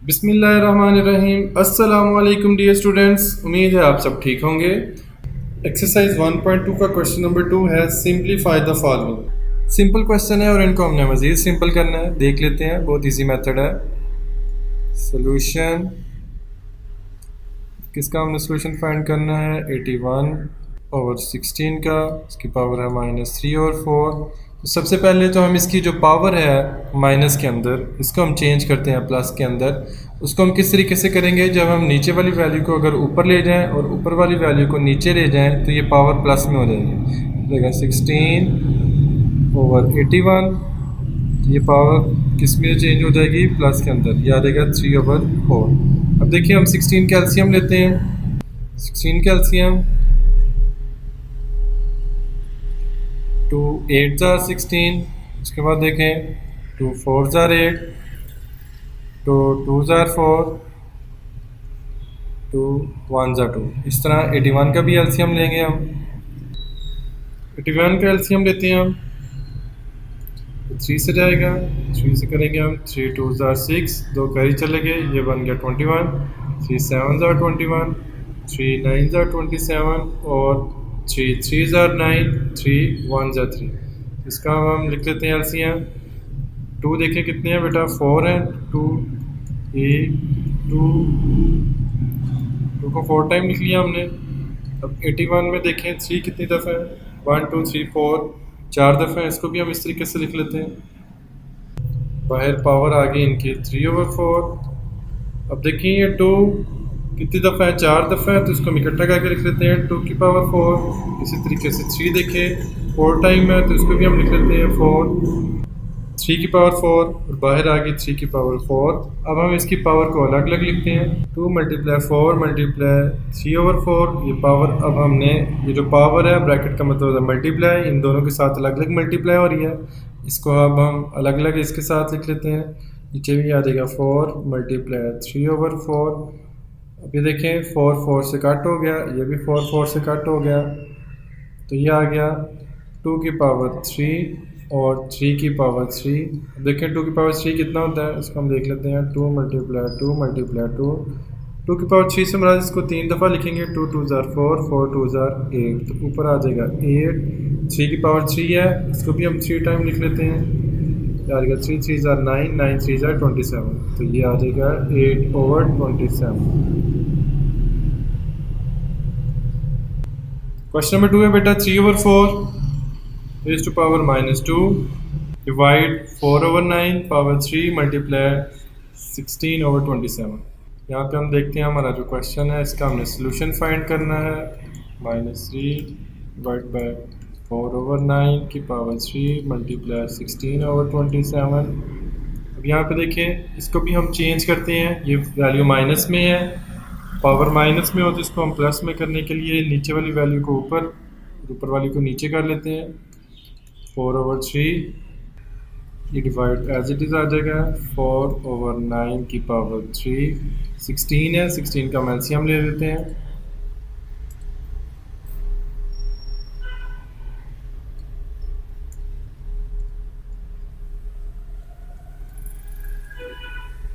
बिस्मिल्लाहिर्रहमानिर्रहीम। अस्सलाम वालेकुम डियर स्टूडेंट्स, उम्मीद है आप सब ठीक होंगे। एक्सरसाइज 1.2 का क्वेश्चन नंबर 2 है simplify the following. Simple question है और इनको हमने मज़ीद सिंपल करना है। देख लेते हैं, बहुत इजी मेथड है। सोल्यूशन किसका हमने सोल्यूशन फाइंड करना है 81/16 का, इसकी पावर है -3 और 4। तो सबसे पहले तो हम इसकी जो पावर है माइनस के अंदर, इसको हम चेंज करते हैं प्लस के अंदर। उसको हम किस तरीके से करेंगे, जब हम नीचे वाली वैल्यू को अगर ऊपर ले जाएं और ऊपर वाली वैल्यू को नीचे ले जाएं तो ये पावर प्लस में हो जाएगी। देखा 16/81, ये पावर किस में चेंज हो जाएगी, प्लस के अंदर। ये आ जाएगा 3/4। अब देखिए हम 16 का एलसीएम लेते हैं। 16 का एलसीएम 2 8 जार 16। उसके बाद देखें 2 4 जार 8, 2 2 जार 4, 2 1 जार 2। इस तरह 81 का भी एलसीएम लेंगे हम। 81 का एलसीएम लेते हैं हम, 3 से जाएगा, 3 से करेंगे हम। 3 2 जार 6, 2 कैरी चले गए, ये बन गया 21। 3 7 जार 21, 3 9 जार 27 और 3 3 जार 9, 3 1 जार 3। इसका हम लिख लेते हैं एलसीएम। 2 देखें कितने हैं बेटा, 4 हैं। 2 को 4 टाइम लिख लिया हमने। अब 81 में देखें 3 कितनी दफ़ा है, 1 2 3 4, 4 दफ़ा है। इसको भी हम इस तरीके से लिख लेते हैं। बाहर पावर आ गई इनकी 3/4। अब देखिए ये 2 कितनी दफ़ा है, 4 दफ़ा है, तो इसको हम इकट्ठा करके लिख लेते हैं 2 की पावर 4। इसी तरीके से 3 देखें 4 टाइम है, तो इसको भी हम लिख लेते हैं 3 की पावर 4 और बाहर आ गई 3 की पावर 4। अब हम इसकी पावर को अलग अलग लिखते हैं। 2 × 4 × 3/4। ये पावर अब हमने, ये जो पावर है ब्रैकेट का मतलब है मल्टीप्लाई, इन दोनों के साथ अलग अलग मल्टीप्लाई हो रही है। इसको अब हम अलग अलग इसके साथ लिख लेते हैं। नीचे भी आ जाएगा 4 × 3/4। अब ये देखें 4 4 से कट हो गया, ये भी 4 4 से कट हो गया, तो ये आ गया 2 की पावर 3 और 3 की पावर 3। देखें 2 की पावर 3 कितना होता है, इसको हम देख लेते हैं। 2 × 2 × 2, 2 की पावर 3 से मराज इसको 3 दफ़ा लिखेंगे। 2 2 जार 4, 4 2 जार 8, तो ऊपर आ जाएगा 8। 3 की पावर 3 है, इसको भी हम 3 टाइम लिख लेते हैं। आ जाएगा 3 3 जार 9, 9 3 जार 27, तो ये आ जाएगा 8/27। क्वेश्चन नंबर 2 है बेटा 3/4 raised to power -2 divide 4/9 power 3 multiply 16/27। यहाँ पे हम देखते हैं हमारा जो क्वेश्चन है इसका हमने सोल्यूशन फाइंड करना है। -3 डिवाइड बाय 4/9 की पावर 3 मल्टीप्लाई 16/27। अब यहाँ पे देखें इसको भी हम चेंज करते हैं। ये वैल्यू माइनस में है, पावर माइनस में हो तो इसको हम प्लस में करने के लिए नीचे वाली वैल्यू को ऊपर, ऊपर वाली को नीचे कर लेते हैं। 4/3 ये डिवाइड एज इट इज़ आ जाएगा 4/9 की पावर 3। 16 है, 16 का एलसीएम ले लेते हैं।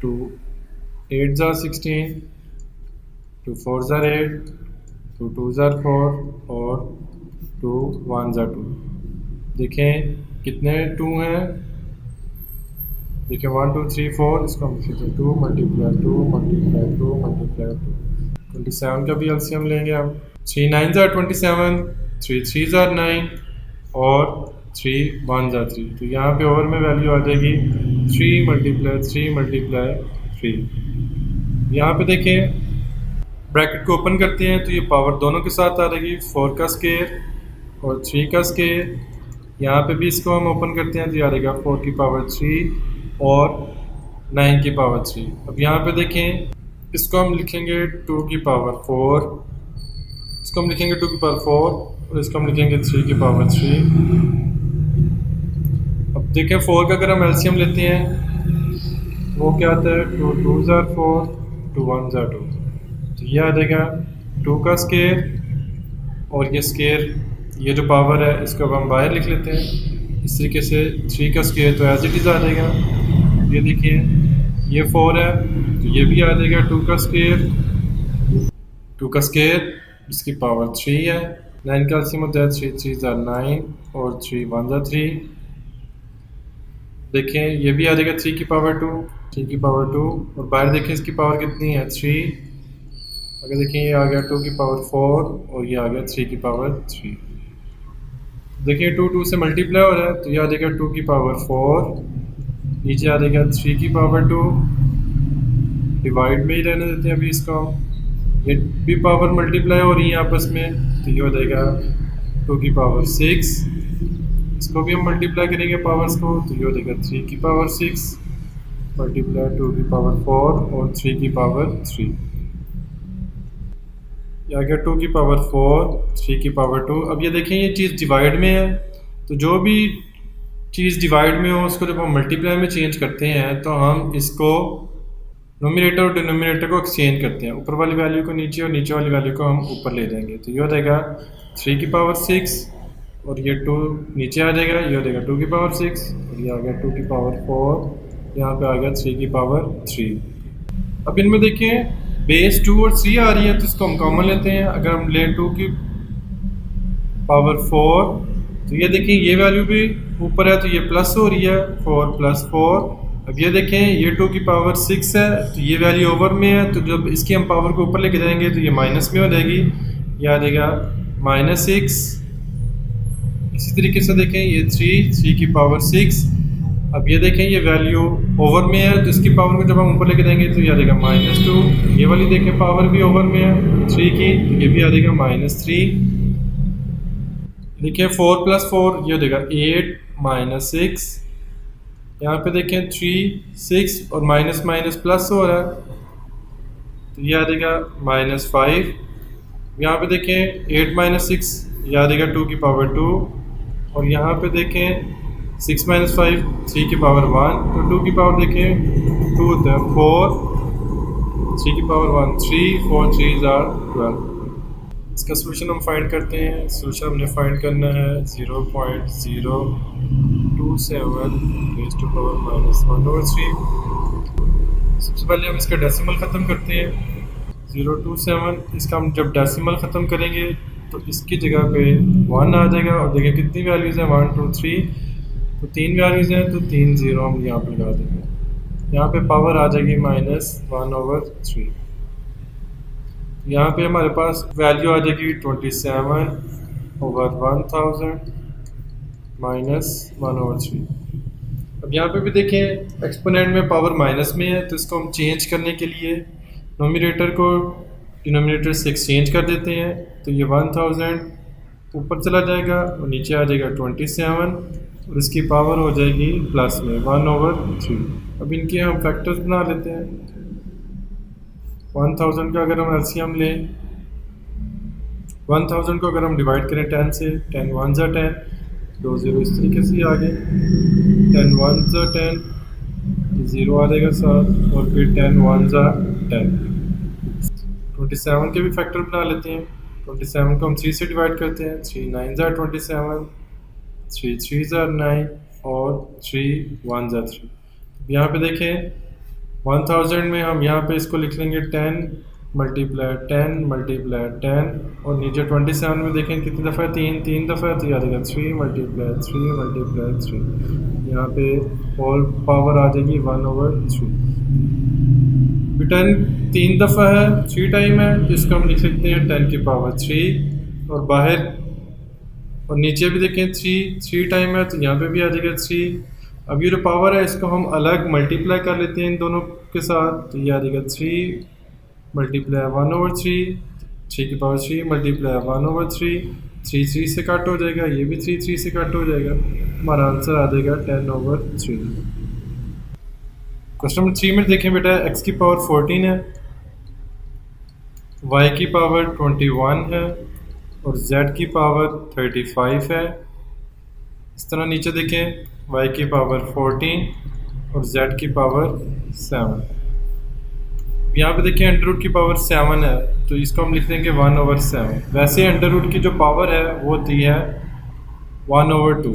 टू 8 जार 16, 2 4 जार 8, 2 2 जार 4 और 2 1 जार 2। देखें कितने 2 हैं, देखिए 1 2 3 4, इसको हम लिखते हैं 2 × 2 × 2 × 2। 27 का भी एलसीएम लेंगे हम। 3 9 जार 27, 3 3 जार 9 और 3 1 जार 3, तो यहाँ पे ओवर में वैल्यू आ जाएगी 3 × 3 × 3। यहाँ पे देखें ब्रैकेट को ओपन करते हैं तो ये पावर दोनों के साथ आ जाएगी, 4 का स्केयर और 3 का स्केयर। यहाँ पे भी इसको हम ओपन करते हैं तो ये आ जाएगा 4 की पावर 3 और 9 की पावर 3। अब यहाँ पे देखें इसको हम लिखेंगे 2 की पावर 4, इसको हम लिखेंगे 2 की पावर 4 और इसको हम लिखेंगे 3 की पावर 3। अब देखें 4 का अगर हम एलसीएम लेते हैं वो क्या आता है, 2 2 जार 4, 2 1 जार 2, तो ये आ जाएगा 2 का स्केयर और ये स्केयर, ये जो पावर है इसको अब हम बाहर लिख लेते हैं। इस तरीके से 3 का स्केयर तो एज इट इज़ आ जाएगा। ये देखिए ये 4 है तो ये भी आ जाएगा 2 का स्क्वायर, 2 का स्क्वायर इसकी पावर 3 है। 9 का एलसीएम होता है 3 3 ज़ा 9 और 3 1 ज़ा 3। देखें ये भी आ जाएगा 3 की पावर 2, 3 की पावर 2 और बाहर देखें इसकी पावर कितनी है 3। अगर देखें ये आ गया 2 की पावर 4 और ये आ गया 3 की पावर 3। देखिए 2 2 से मल्टीप्लाई हो रहा है तो ये आ जाएगा 2 की पावर 4, नीचे आ जाएगा 3 की पावर 2, डिवाइड में ही रहने देते हैं अभी इसको। ये भी पावर मल्टीप्लाई हो रही है आपस में तो ये हो जाएगा 2 की पावर 6, इसको भी हम मल्टीप्लाई करेंगे पावर्स को तो ये हो जाएगा 3 की पावर 6 मल्टीप्लाई 2 की पावर 4 और 3 की पावर 3। ये आ गया 2 की पावर 4, 3 की पावर 2। अब ये देखें ये चीज़ डिवाइड में है तो जो भी चीज़ डिवाइड में हो उसको जब हम मल्टीप्लाई में चेंज करते हैं तो हम इसको नोमिनेटर और डिनोमिनेटर को एक्सचेंज करते हैं, ऊपर वाली वैल्यू को नीचे और नीचे वाली वैल्यू को हम ऊपर ले जाएंगे तो ये हो जाएगा 3 की पावर 6 और ये 2 नीचे आ जाएगा, ये हो जाएगा 2 की पावर 6 और ये आ गया 2 की पावर 4, यहाँ पे आ गया 3 की पावर 3। अब इनमें देखें बेस 2 और 3 आ रही है तो इसको हम कॉमन लेते हैं। अगर हम लें 2 की पावर 4 तो ये देखें ये वैल्यू भी ऊपर है तो ये प्लस हो रही है 4 प्लस 4। अब ये देखें ये 2 की पावर 6 है तो ये वैल्यू ओवर में है तो जब इसकी हम पावर को ऊपर लेके जाएंगे तो ये माइनस में हो जाएगी, ये आ जाएगा -6। इसी तरीके से देखें ये 3 की पावर 6। अब ये देखें ये वैल्यू ओवर में है तो इसकी पावर को जब हम ऊपर लेके जाएंगे तो ये आ जाएगा -2। ये वाली देखें पावर भी ओवर में है 3 की तो ये भी आ जाएगा -3। देखिए 4 प्लस 4 ये हो जाएगा 8 -6। यहाँ पे देखें 3 6 और माइनस माइनस प्लस हो रहा है तो ये आ जाएगा -5। यहाँ पे देखें 8 - 6 ये आ जाएगा 2 की पावर 2 और यहाँ पे देखें 6 - 5 3 की पावर 1 तो 2 की पावर देखें 2 होता है 4, 3 की पावर 1 3, 4 3 are 12। इसका सोल्यूशन हम फाइंड करते हैं। सोल्यूशन हमने फाइंड करना है 0.027 रेज़ टू पावर -1/3। सबसे पहले हम इसका डेसिमल ख़त्म करते हैं 0.27। इसका हम जब डेसिमल ख़त्म करेंगे तो इसकी जगह पे 1 आ जाएगा और देखिए कितनी वैल्यूज़ हैं 1 2 3 तो 3 वैल्यूज़ हैं तो 3 0 हम यहाँ पर लगा देंगे। यहाँ पे पावर आ जाएगी -1/3। यहाँ पे हमारे पास वैल्यू आ जाएगी 27/1000 -1/3। अब यहाँ पे भी देखें एक्सपोनेंट में पावर माइनस में है तो इसको हम चेंज करने के लिए नोमिनेटर को डिनोमिनेटर से एक्सचेंज कर देते हैं तो ये 1000 ऊपर चला जाएगा और नीचे आ जाएगा 27 और इसकी पावर हो जाएगी प्लस में 1/3। अब इनके हम फैक्टर्स बना लेते हैं। 1000 का अगर हम एलसीएम लें 1000 को अगर हम डिवाइड करें 10 से 10 1 ज़ा 10 2 0 इस तरीके से आ गए 10 1 ज़ा 10 0 आ जाएगा 7 और फिर 10 1 ज़ा 10। 27 के भी फैक्टर बना लेते हैं। 27 को हम 3 से डिवाइड करते हैं 3 9 ज़ा 27 3 3 ज़ा 9 और 3 1 ज़ा 3। यहाँ पे देखें 1000 में हम यहाँ पे इसको लिख लेंगे 10 मल्टीप्लाई 10 मल्टीप्लाई 10 और नीचे 27 में देखें कितनी दफ़ा है 3 दफ़ा तो याद आएगा 3 मल्टीप्लाई 3 मल्टीप्लाई 3। यहाँ पे होल पावर आ जाएगी 1/3। 10 3 दफ़ा है 3 टाइम है तो इसको हम लिख सकते हैं 10 की पावर 3 और बाहर और नीचे भी देखें 3 टाइम है तो यहाँ पे भी आ जाएगा 3। अब ये जो पावर है इसको हम अलग मल्टीप्लाई कर लेते हैं इन दोनों के साथ तो ये आ जाएगा 3 मल्टीप्लाई 1/3 3 की पावर 3 मल्टीप्लाई 1/3 3 3 से कट हो जाएगा ये भी 3 3 से कट हो जाएगा हमारा आंसर आ जाएगा 10/3। क्वेश्चन नंबर 3 में देखें बेटा x की पावर 14 है y की पावर 21 है और z की पावर 35 है। इस तरह नीचे देखें y की पावर 14 और z की पावर 7। यहाँ पे देखिए अंडर रूट की पावर 7 है तो इसको हम लिख देंगे 1/7। वैसे अंडर रूट की जो पावर है वो दी है 1/2,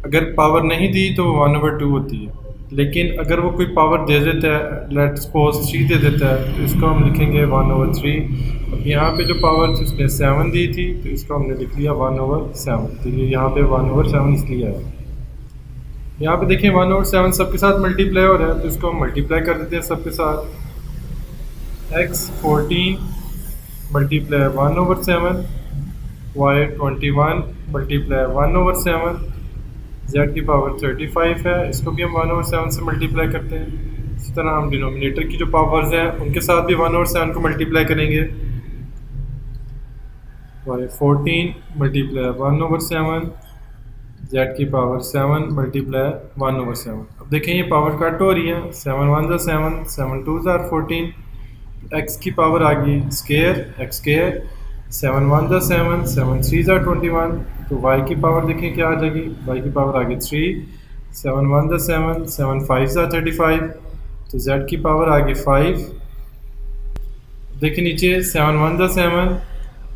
अगर पावर नहीं दी तो 1/2 होती है। लेकिन अगर वो कोई पावर दे देता है, लेट सपोज 3 दे देता है, तो इसको हम लिखेंगे 1/3। अब यहाँ पे जो पावर थी उसने 7 दी थी, तो इसको हमने लिख लिया 1/7। तो ये यहाँ पे 1/7 इसलिए है। यहाँ पे देखिए 1/7 सबके साथ मल्टीप्लाई हो रहा है, तो इसको हम मल्टीप्लाई कर देते हैं सबके साथ। x14 multiply 1/7, y21 multiply 1/7, z की पावर 35 है, इसको भी हम 1/7 से मल्टीप्लाई करते हैं। इसी तरह हम डिनोमिनेटर की जो पावर्स हैं उनके साथ भी 1/7 को मल्टीप्लाई करेंगे। y14 मल्टीप्लाई 1/7, z की पावर 7 मल्टीप्लाई 1/7। अब देखें ये पावर कट हो रही है, 7 1 ज़ा 7, 7 2 ज़ा 14, x की पावर आ गई स्केयर x स्केयर, 7 1 ज़ा 7, 7 3 ज़ा 21। तो y की पावर देखें क्या आ जाएगी, y की पावर आ गई 3, 7 1 ज़ा 7, 7 5 ज़ा 35। तो z की पावर आ गई 5। देखिए नीचे 7 1 ज़ा 7,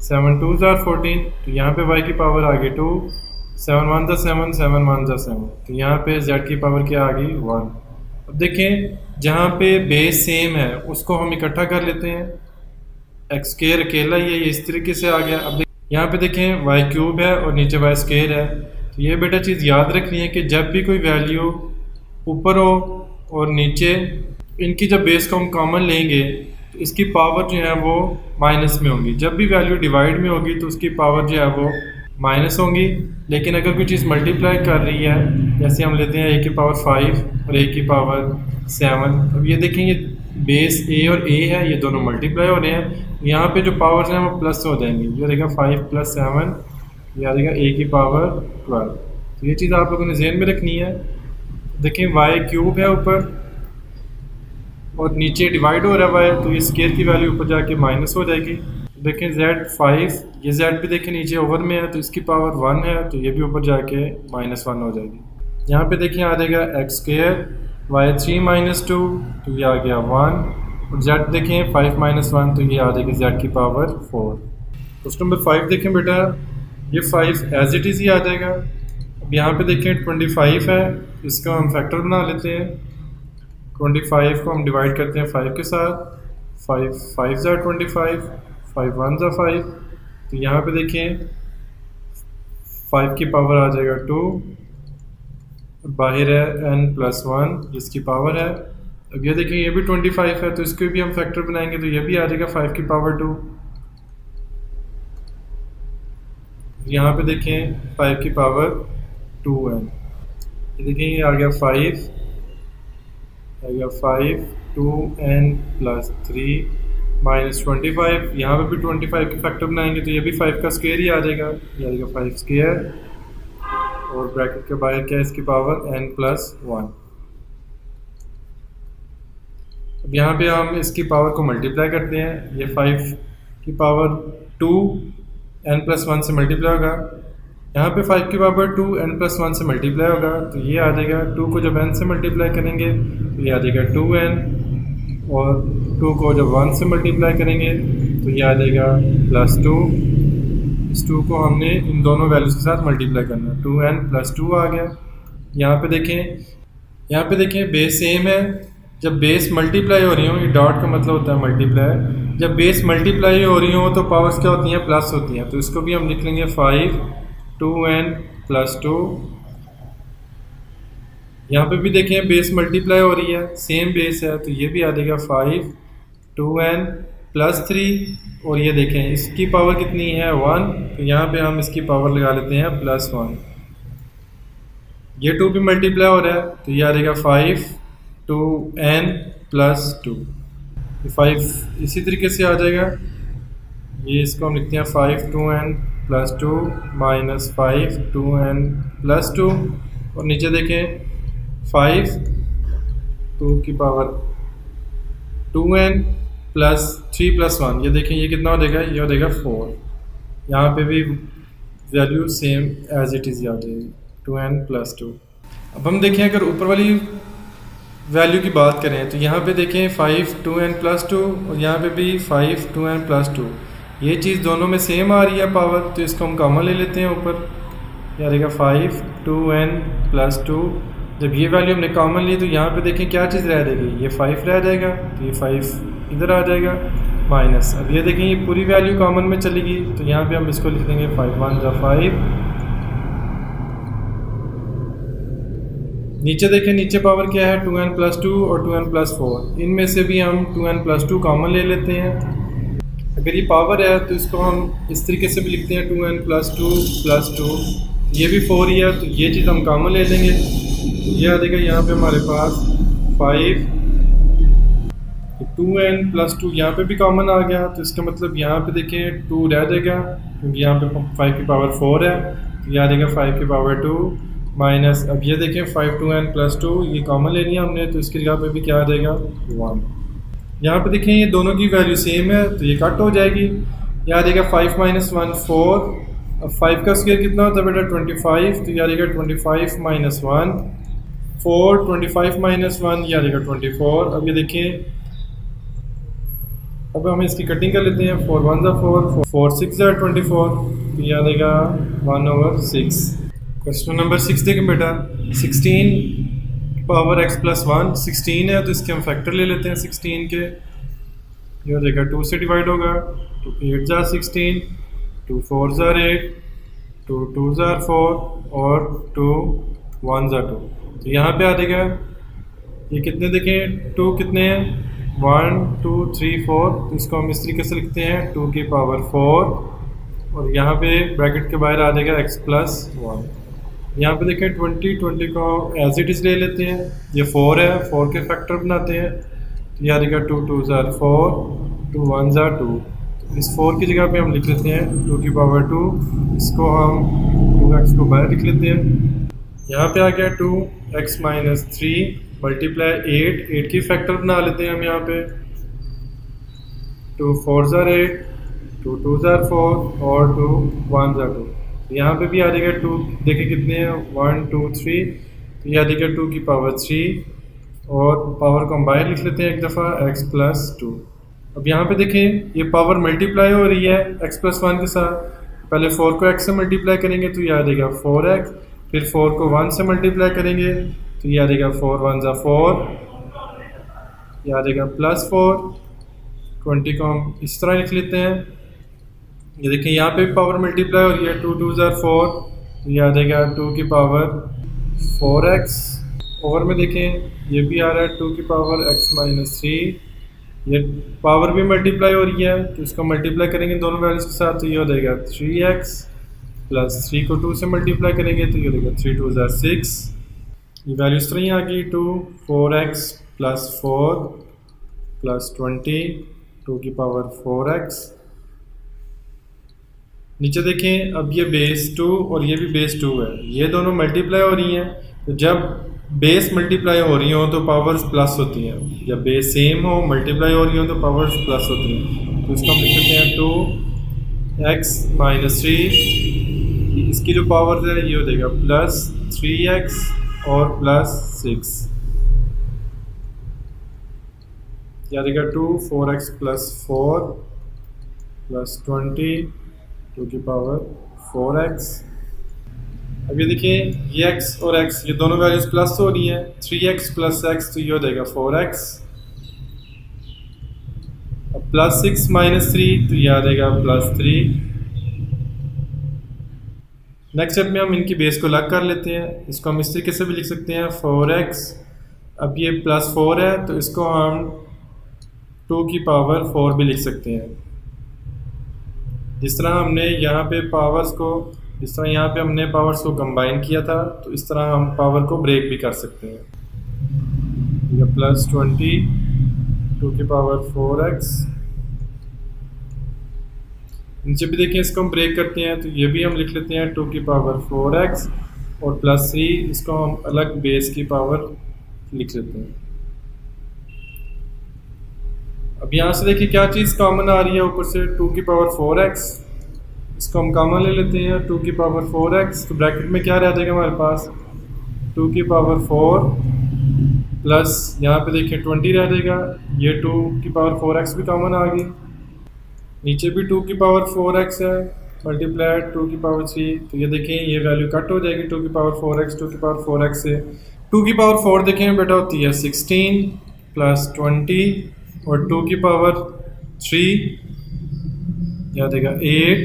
7 2 ज़ा 14, तो यहाँ पे y की पावर आ गई 2, 7 1 ज़ा 7, 7 1 ज़ा 7, तो यहाँ पे z की पावर क्या आ गई 1। अब देखें जहाँ पे बेस सेम है उसको हम इकट्ठा कर लेते हैं, एक्स स्केयर अकेला ही है, ये इस तरीके से आ गया। अब यहाँ पे देखें वाई क्यूब है और नीचे वाई स्केयर है। तो ये बेटा चीज़ याद रखनी है कि जब भी कोई वैल्यू ऊपर हो और नीचे, इनकी जब बेस को हम कॉमन लेंगे तो इसकी पावर जो है वो माइनस में होगी। जब भी वैल्यू डिवाइड में होगी तो उसकी पावर जो है वो माइनस होंगी। लेकिन अगर कोई चीज़ मल्टीप्लाई कर रही है, जैसे हम लेते हैं a की पावर 5 और a की पावर 7, अब ये देखेंगे बेस a और a है, ये दोनों मल्टीप्लाई हो रहे हैं। यहाँ पे जो पावर्स हैं वो प्लस हो जाएंगी, ये रहेगा 5 + 7, ये आ जाएगा a की पावर 12। तो ये चीज़ आप लोगों ने ज़हन में रखनी है। देखें वाई क्यूब है ऊपर और नीचे डिवाइड हो रहा है y, तो ये स्केयर की वैल्यू ऊपर जाके माइनस हो जाएगी। देखें z5, ये z भी देखें नीचे ओवर में है, तो इसकी पावर 1 है, तो ये भी ऊपर जाके -1 हो जाएगी। यहाँ पे देखिए आ जाएगा x स्केयर, y3 - 2, तो ये आ गया 1, और z देखें 5 - 1, तो ये आ जाएगी z की पावर 4। क्वेश्चन नंबर 5 देखें बेटा, ये 5 एज इट इज़ ही आ जाएगा। अब यहाँ पे देखें 25 है, इसको हम फैक्टर बना लेते हैं। 25 को हम डिवाइड करते हैं 5 के साथ, 5 5 ज़ा 25, 5 1 ज़ा 5, तो यहाँ पे देखें 5 की पावर आ जाएगा 2, बाहर है n+1 जिसकी पावर है। अब ये देखें ये भी 25 है, तो इसको भी हम फैक्टर बनाएंगे, तो ये भी आ जाएगा 5 की पावर 2। यहाँ पे देखें 5 की पावर 2n, ये देखें ये आ गया 5, आ गया 5 2n + 3 -25। यहाँ पे भी 25 के फैक्टर बनाएंगे, तो ये भी 5 का स्क्वायर ही आ जाएगा, ये आ जाएगा 5 स्क्वायर, और ब्रैकेट के बाहर क्या है इसकी पावर n+1। अब यहाँ पे हम इसकी पावर को मल्टीप्लाई करते हैं, ये 5 की पावर 2 n+1 से मल्टीप्लाई होगा, यहाँ पे 5 की पावर 2 n+1 से मल्टीप्लाई होगा, तो ये आ जाएगा 2 को जब n से मल्टीप्लाई करेंगे तो ये आ जाएगा 2n, और 2 को जब 1 से मल्टीप्लाई करेंगे तो ये आ जाएगा +2। इस 2 को हमने इन दोनों वैल्यूज़ के साथ मल्टीप्लाई करना है, 2n + 2 आ गया। यहाँ पे देखें बेस सेम है, जब बेस मल्टीप्लाई हो रही हो, ये डॉट का मतलब होता है मल्टीप्लाई, जब बेस मल्टीप्लाई हो रही हो तो पावर्स क्या होती हैं, प्लस होती हैं। तो इसको भी हम लिख लेंगे 5 2n + 2। यहाँ पे भी देखें बेस मल्टीप्लाई हो रही है, सेम बेस है, तो ये भी आ जाएगा 5 2n + 3, और ये देखें इसकी पावर कितनी है 1, तो यहाँ पे हम इसकी पावर लगा लेते हैं +1। ये 2 भी मल्टीप्लाई हो रहा है, तो ये आ जाएगा 5 2n + 2, 5 इसी तरीके से आ जाएगा। ये इसको हम लिखते हैं 5 2n + 2 -5 2n + 2, और नीचे देखें 5 2 की पावर 2n + 3 + 1, ये देखें ये कितना हो जाएगा, ये हो जाएगा 4। यहाँ पे भी value same as it is आ जाएगी 2n + 2। अब हम देखें अगर ऊपर वाली वैल्यू की बात करें, तो यहाँ पे देखें 5 2n + 2, और यहाँ पे भी 5 2n + 2, ये चीज़ दोनों में सेम आ रही है पावर, तो इसको हम कॉमन ले लेते हैं ऊपर, ये आ जाएगा 5 2n + 2 जब ये वैल्यू हमने कॉमन ली तो यहाँ पे देखें क्या चीज़ रह जाएगी, ये 5 रह जाएगा, तो ये 5 इधर आ जाएगा माइनस। अब ये देखें ये पूरी वैल्यू कॉमन में चलेगी, तो यहाँ पे हम इसको लिख देंगे 5 1 जा 5। नीचे देखें, नीचे पावर क्या है 2n+2 और 2n+4, इनमें से भी हम 2n+2 कॉमन ले लेते हैं। अगर ये पावर है तो इसको हम इस तरीके से भी लिखते हैं 2n+2+2, ये भी 4 ही है, तो ये चीज़ हम कॉमन ले लेंगे। ये आ जाएगा यहाँ पे हमारे पास 5, 2n+2 यहाँ पे भी कॉमन आ गया, तो इसका मतलब यहाँ पे देखें 2 रह जाएगा क्योंकि यहाँ पे 5 की पावर 4 है, तो ये आ जाएगा 5 की पावर 2 माइनस। अब ये देखें 5 2n+2 ये कॉमन लेनी है हमने, तो इसकी जगह पे भी क्या आ जाएगा 1। यहाँ पे देखें ये दोनों की वैल्यू सेम है, तो ये कट हो जाएगी। ये आ जाएगा 5 - 1 4। अब 5 का स्क्वायर कितना होता है बेटा 25, तो ये आ जाएगा 25 - 1 4, 25 - 1 ये आ जाएगा 24। अब ये देखें, अब हम इसकी कटिंग कर लेते हैं, 4 1 जा 4, 4 6 जा 24, तो ये आ जाएगा 1/6। क्वेश्चन नंबर 6 देखें बेटा, 16 पावर x+1 16 है, तो इसके हम फैक्टर ले लेते हैं 16 के। ये हो जाएगा 2 से डिवाइड होगा, तो 8 जा 16, 2 4 जा 8, 2 2 जा 4 और 2 1 जा 2, तो यहाँ पे आ जाएगा ये कितने देखें 2 कितने हैं 1 2 3 4, तो इसको हम इस तरीके से लिखते हैं 2 की पावर 4 और यहाँ पे ब्रैकेट के बाहर आ जाएगा x+1। यहाँ पे देखें 20 को एज इट इज़ ले लेते हैं, ये 4 है, 4 के फैक्टर बनाते हैं, तो ये आ जाएगा 2 2 जा 4, 2 1 जा 2, इस 4 की जगह पे हम लिख लेते हैं 2 की पावर 2, इसको हम 2x को बाहर लिख लेते हैं। यहाँ पे आ गया 2x - 3 मल्टीप्लाई 8 की फैक्टर बना लेते हैं हम यहाँ पे, 2 4 जा 8, 2 2 जा 4 और 2 1 जा 2, यहाँ पे भी आ जाएगा 2 देखिए कितने हैं 1 2 3, तो ये आ जाएगा 2 की पावर 3 और पावर को हम बाहर लिख लेते हैं एक दफ़ा x+2। अब यहाँ पे देखें ये पावर मल्टीप्लाई हो रही है x+1 के साथ, पहले 4 को x से मल्टीप्लाई करेंगे तो ये आ जाएगा 4x, फिर 4 को 1 से मल्टीप्लाई करेंगे तो ये आ जाएगा 4 1 जा 4, ये आ जाएगा +4। 20 को हम इस तरह लिख लेते हैं, ये देखिए यहाँ पे भी पावर मल्टीप्लाई हो रही है 2 2 जा 4, तो ये आ जाएगा 2 की पावर 4x। ओवर में देखें ये भी आ रहा है 2 की पावर x - 3, ये पावर भी मल्टीप्लाई हो रही है तो इसको मल्टीप्लाई करेंगे दोनों वैल्यूज के साथ, तो ये हो जाएगा 3x प्लस 3 को 2 से मल्टीप्लाई करेंगे तो ये हो जाएगा 3 2 जा 6, ये वैल्यू इस तरह ही आ गई 2 4x + 4 + 20 2 की पावर 4x। नीचे देखें अब ये बेस 2 और ये भी बेस 2 है, ये दोनों मल्टीप्लाई हो रही हैं, तो जब बेस मल्टीप्लाई हो रही हो तो पावर्स प्लस होती हैं, जब बेस सेम हो मल्टीप्लाई हो रही हो तो पावर्स प्लस होती हैं, तो इसको हम लिख सकते हैं 2x - 3, इसकी जो पावर है ये हो जाएगा +3x और +6, ये आ जाएगा 2 4x + 4 + 20 2 की पावर 4x। अब ये देखिए ये x और x ये दोनों वैल्यूज प्लस हो रही हैं, 3x + x तो ये हो जाएगा 4x, अब +6 - 3 तो ये आ जाएगा +3। नेक्स्ट स्टेप में हम इनकी बेस को अलग कर लेते हैं, इसको हम इस तरीके से भी लिख सकते हैं 4x, अब ये +4 है तो इसको हम 2 की पावर 4 भी लिख सकते हैं। जिस तरह हमने यहाँ पे पावर्स को, जिस तरह यहाँ पे हमने पावर्स को कंबाइन किया था, तो इस तरह हम पावर को ब्रेक भी कर सकते हैं। ये +20 2 की पावर 4x, नीचे भी देखिए इसको हम ब्रेक करते हैं तो ये भी हम लिख लेते हैं 2 की पावर 4x और +3 इसको हम अलग बेस की पावर लिख लेते हैं। अब यहाँ से देखिए क्या चीज़ कॉमन आ रही है, ऊपर से 2 की पावर 4x, इसको हम कॉमन ले लेते हैं 2 की पावर 4x, तो ब्रैकेट में क्या रह जाएगा हमारे पास 2 की पावर 4 प्लस यहाँ पे देखिए 20 रह जाएगा, ये 2 की पावर 4x भी कॉमन आ गई, नीचे भी 2 की पावर 4x है मल्टीप्लाई 2 की पावर 3, तो ये देखें ये वैल्यू कट हो जाएगी 2 की पावर 4x 2 की पावर 4x से, टू की पावर 4 देखें बेटा होती है 16 प्लस 20 और टू की पावर 3 याद देगा 8,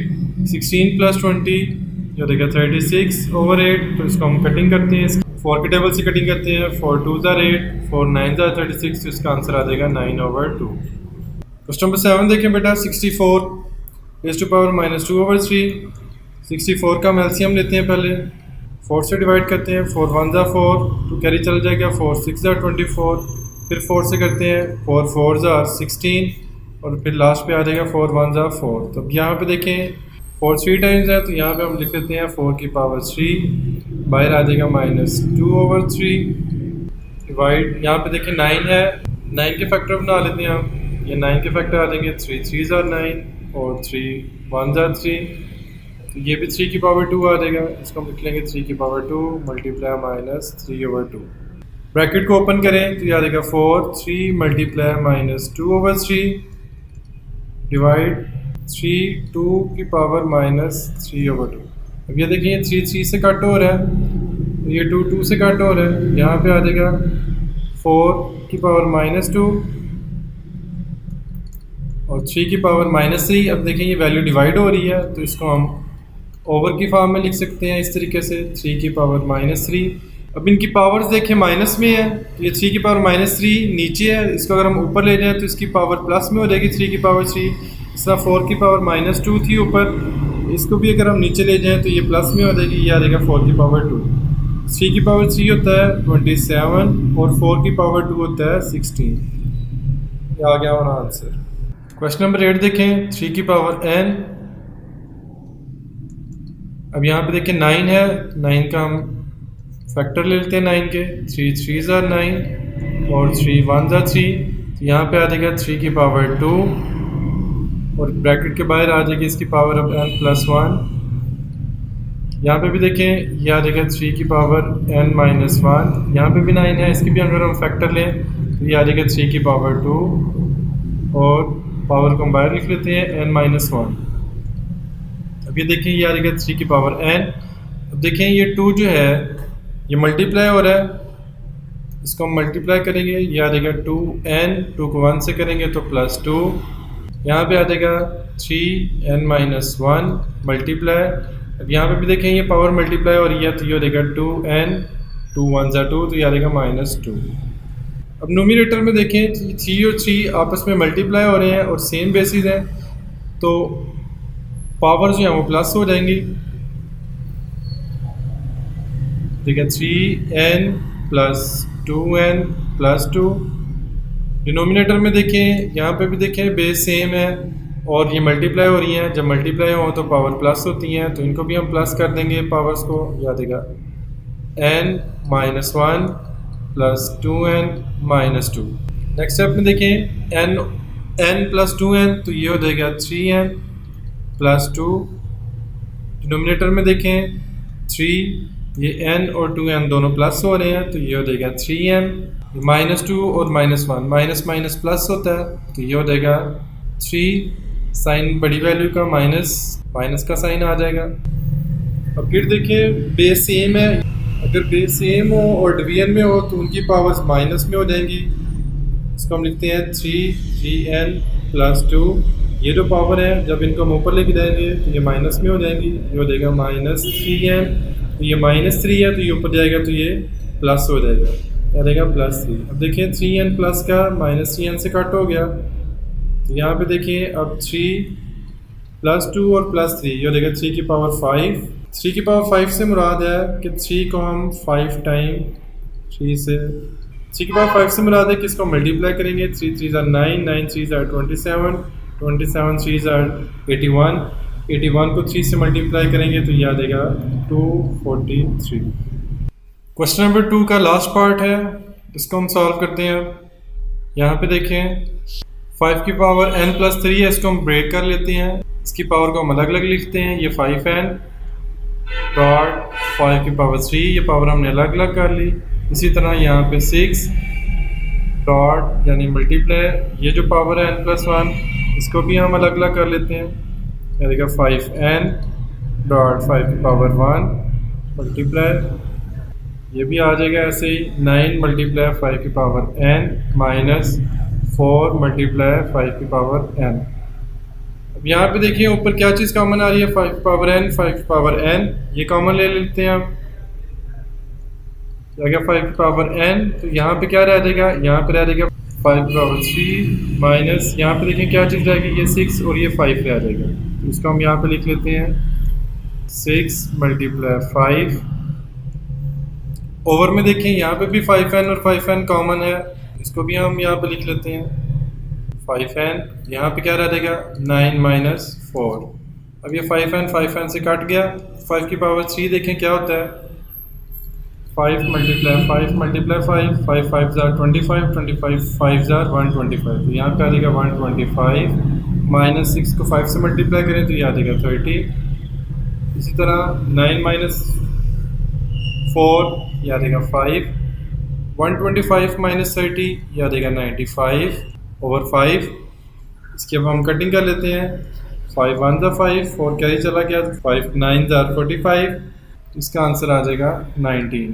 16 प्लस 20 याद देगा 36 ओवर 8। तो इसको हम कटिंग करते हैं, 4 के टेबल से कटिंग करते हैं, 4 2 ज़ार 8, 4 9 ज़ार 36, तो इसका आंसर आ जाएगा 9/2। क्वेश्चन नंबर 7 देखें बेटा 64 रेज़ टू पावर -2/3। 64 का हम एलसीएम लेते हैं, पहले 4 से डिवाइड करते हैं, 4 1 ज़ार 4 तो कैरी चल जाएगा, 4 6 ज़ार 24, फिर 4 से करते हैं 4 4 ज़ार 16 और फिर लास्ट पे आ जाएगा 4 1 ज़ार 4। तो अब यहाँ पे देखें 4 3 टाइम्स है, तो यहाँ पे हम लिख लेते हैं 4 की पावर 3, बाहर आ जाएगा -2/3 डिवाइड, यहाँ पे देखें 9 है, 9 के फैक्टर बना लेते हैं हम, ये 9 के फैक्टर आ जाएंगे 3 3 ज़ार 9 और 3 1 ज़ार 3, तो ये भी 3 की पावर 2 आ जाएगा, इसको हम लिख लेंगे 3 की पावर 2 मल्टीप्लाई -3/2। ब्रैकेट को ओपन करें तो ये आ जाएगा 4 3 मल्टीप्लाई -2/3 डिवाइड 3 2 की पावर -3/2। अब ये देखिए 3 3 से कट हो रहा है, ये 2 2 से कट हो रहा है, यहाँ पे आ जाएगा 4 की पावर -2 और 3 की पावर -3। अब देखिए ये वैल्यू डिवाइड हो रही है, तो इसको हम ओवर की फॉर्म में लिख सकते हैं इस तरीके से 3 की पावर -3। अब इनकी पावर्स देखें माइनस में है, तो ये 3 की पावर -3 नीचे है, इसको अगर हम ऊपर ले जाएं तो इसकी पावर प्लस में हो जाएगी 3 की पावर 3। इस तरह 4 की पावर -2 थी ऊपर, इसको भी अगर हम नीचे ले जाएं तो ये प्लस में हो जाएगी, ये आ जाएगा 4 की पावर 2। 3 की पावर 3 होता है 27 और 4 की पावर 2 होता है 16। ये आ गया हमारा आंसर। क्वेश्चन नंबर 8 देखें 3 की पावर n। अब यहाँ पे देखें 9 है, 9 का हम फैक्टर ले लेते हैं 9 के, 3 3 ज़ार 9 और 3 1 ज़ार 3, तो यहाँ पे आ जाएगा 3 की पावर 2 और ब्रैकेट के बाहर आ जाएगी इसकी पावर अब n+1। यहाँ पे भी देखें ये आ जाएगा 3 की पावर n-1, यहाँ पे भी 9 है, इसकी भी अगर हम फैक्टर लें तो ये आ जाएगा 3 की पावर 2 और पावर को हम बाहर लिख लेते हैं n-1। अब ये देखें ये आ जाएगा 3 की पावर n। अब देखें ये 2 जो है ये मल्टीप्लाई हो रहा है, इसको हम मल्टीप्लाई करेंगे, ये आ जाएगा 2n, 2 को 1 से करेंगे तो +2, यहाँ पे आ जाएगा 3n-1 मल्टीप्लाई। अब यहाँ पे भी देखें ये पावर मल्टीप्लाई हो रही है, तो ये हो जाएगा 2n, 2 1 ज़ा 2, तो ये आ जाएगा -2। अब नोमिनेटर में देखें 3 और 3 आपस में मल्टीप्लाई हो रहे हैं और सेम बेसिस हैं, तो पावर जो है वो प्लस हो जाएंगी, ठीक है 3n + 2n + 2। डिनोमिनेटर में देखें यहाँ पे भी देखें बेस सेम है और ये मल्टीप्लाई हो रही हैं, जब मल्टीप्लाई हो तो पावर प्लस होती हैं, तो इनको भी हम प्लस कर देंगे पावर्स को, याद देगा n-1 + 2n - 2। नेक्स्ट स्टेप में देखें n + 2n, तो ये हो जाएगा 3n + 2। डिनोमिनेटर में देखें 3, ये n और 2n दोनों प्लस हो रहे हैं, तो ये हो जाएगा 3n, -2 और -1 माइनस माइनस प्लस होता है, तो ये हो जाएगा 3, साइन बड़ी वैल्यू का माइनस का साइन आ जाएगा। अब फिर देखिए बेस सेम है, अगर बेस सेम हो और डिवीजन में हो तो उनकी पावर्स माइनस में हो जाएंगी, इसको हम लिखते हैं 3n + 2। ये जो पावर है जब इनको हम ऊपर लेके जाएंगे तो ये माइनस में हो जाएंगी, ये हो जाएगा -3n, तो ये -3 है तो ये ऊपर जाएगा तो ये प्लस हो जाएगा, क्या रहेगा +3। अब देखिए 3n प्लस का -3n से कट हो गया, तो यहाँ पे देखिए अब 3 + 2 और +3, ये हो जाएगा 3 की पावर 5। 3 की पावर 5 से मुराद है कि 3 को हम 5 टाइम 3 से 3 की पावर 5 से मुराद है कि इसको मल्टीप्लाई करेंगे, 3 3 ज़ार 9, 9 3 ज़ार 27, 27 3 ज़ार 81, 81 को 3 से मल्टीप्लाई करेंगे तो ये आ जाएगा 243। क्वेश्चन नंबर 2 का लास्ट पार्ट है, इसको हम सॉल्व करते हैं। यहाँ पे देखें 5 की पावर n+3 है, इसको हम ब्रेक कर लेते हैं, इसकी पावर को हम अलग अलग लिखते हैं, ये 5n डॉट 5 की पावर 3, ये पावर हमने अलग अलग कर ली। इसी तरह यहाँ पे 6 डॉट यानी मल्टीप्लाई, ये जो पावर है n+1, इसको भी हम अलग अलग कर लेते हैं, यह देखा 5n डॉट 5 की पावर 1 मल्टीप्लाई, ये भी आ जाएगा ऐसे ही 9 मल्टीप्लाई 5 की पावर n माइनस 4 मल्टीप्लाई 5 की पावर n। अब यहाँ पे देखिए ऊपर क्या चीज़ कॉमन आ रही है, 5 की पावर n, 5 की पावर n, ये कॉमन ले लेते हैं आप। क्या गया 5 की पावर n, तो यहाँ पे क्या रह जाएगा, यहाँ पे रह जाएगा 5 की पावर 3 माइनस, यहाँ पे देखें क्या चीज़ रहेगी, ये 6 और ये 5 रह जाएगा। तो इसको हम यहाँ पे लिख लेते हैं 6 मल्टीप्लाई 5 ओवर में देखें यहाँ पे भी 5n और 5n कॉमन है, इसको भी हम यहाँ पे लिख लेते हैं 5n, यहाँ पे क्या रह जाएगा 9 माइनस 4। अब ये 5n से कट गया, 5 की पावर 3 देखें क्या होता है, 5 मल्टीप्लाई 5 मल्टीप्लाई 5, 5 5 जार 25, 25 5 जार 125, तो यहाँ पे आ जाएगा 125 माइनस 6 को 5 से मल्टीप्लाई करें तो ये आ जाएगा 30। इसी तरह 9 माइनस 4 ये आ जाएगा 5, 125 माइनस 30 ये आ जाएगा 95 ओवर 5। इसकी अब हम कटिंग कर लेते हैं, 5 1 ज़ा 5, 4 क्या ही चला गया, 5 9 ज़ा 45, इसका आंसर आ जाएगा 19।